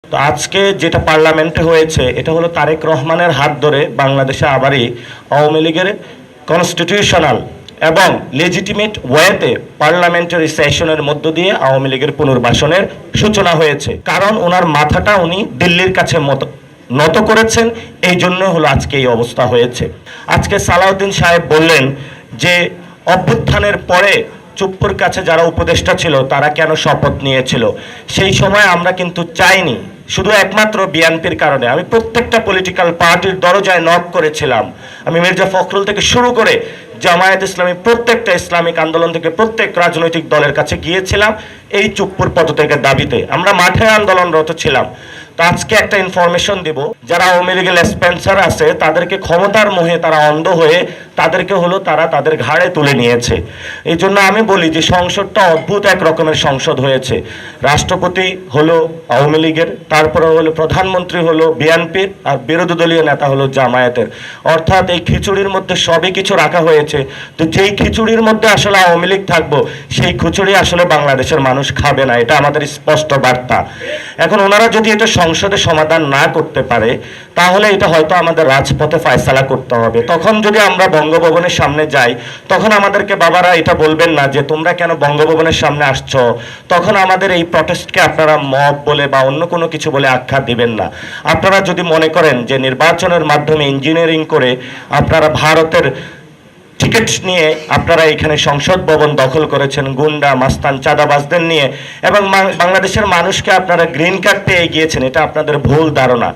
তো আজকে যেটা পার্লামেন্টে হয়েছে এটা হলো তারেক রহমানের হাত ধরে বাংলাদেশে আবারই আওয়ামী লীগের কনস্টিটিউশনাল এবং লেজিটিমেট ওয়েতে পার্লামেন্টারি সেশনের মধ্য দিয়ে আওয়ামী লীগের পুনর্বাসনের সূচনা হয়েছে। কারণ ওনার মাথাটা উনি দিল্লির কাছে নত করেছেন, এই জন্য হলো আজকে এই অবস্থা হয়েছে। আজকে সালাউদ্দিন সাহেব বললেন যে অভ্যুত্থানের পরে চুপ্পুর কাছে যারা উপদেষ্টা ছিল তারা কেন শপথ নিয়েছিল। সেই সময় আমরা কিন্তু চাইনি, শুধু একমাত্র বিএনপির কারণে। আমি প্রত্যেকটা পলিটিক্যাল পার্টির দরজায় নক করেছিলাম। আমি মির্জা ফখরুল থেকে শুরু করে জামায়াত ইসলামী, প্রত্যেকটা ইসলামিক আন্দোলন থেকে প্রত্যেক রাজনৈতিক দলের কাছে গিয়েছিলাম এই চুপ্পুর পদত্যাগের দাবিতে। আমরা মাঠে আন্দোলনরত ছিলাম। তো আজকে একটা ইনফরমেশন দিব, যারা আওয়ামী লীগের স্পেন্সার আছে তাদেরকে ক্ষমতার মোহে তারা অন্ধ হয়ে তাদেরকে হলো তারা তাদের ঘাড়ে তুলে নিয়েছে। এই জন্য আমি বলি যে সংসদটা অদ্ভুত এক রকমের সংসদ হয়েছে। রাষ্ট্রপতি হলো আওয়ামী লীগের, তারপরে হলো প্রধানমন্ত্রী হলো বিএনপির, আর বিরোধী দলীয় নেতা হলো জামায়াতের। অর্থাৎ এই খিচুড়ির মধ্যে সবই কিছু রাখা হয়েছে। তো যেই খিচুড়ির মধ্যে আসলে আওয়ামী লীগ থাকবো, সেই খিচুড়ি আসলে বাংলাদেশের মানুষ খাবে না, এটা আমাদের স্পষ্ট বার্তা। এখন ওনারা যদি এটা সংসদে সমাধান না করতে পারে, তাহলে এটা হয়তো আমাদের রাজপথে ফয়সালা করতে হবে। তখন যদি আমরা বঙ্গভবনের সামনে যাই, তখন আমাদেরকে বাবারা এটা বলবেন না যে তোমরা কেন বঙ্গভবনের সামনে আসছো। তখন আমাদের এই প্রটেস্টকে আপনারা মব বলে বা অন্য কোনো কিছু বলে আখ্যা দিবেন না। আপনারা যদি মনে করেন যে নির্বাচনের মাধ্যমে ইঞ্জিনিয়ারিং করে আপনারা ভারতের টিকিট নিয়ে আপনারা এখানে সংসদ ভবন দখল করেছেন গুন্ডা মাস্তান চাঁদাবাজদের নিয়ে, এবং বাংলাদেশের মানুষকে আপনারা গ্রিন কার্ড পেয়ে গিয়েছেন, এটা আপনাদের ভুল ধারণা।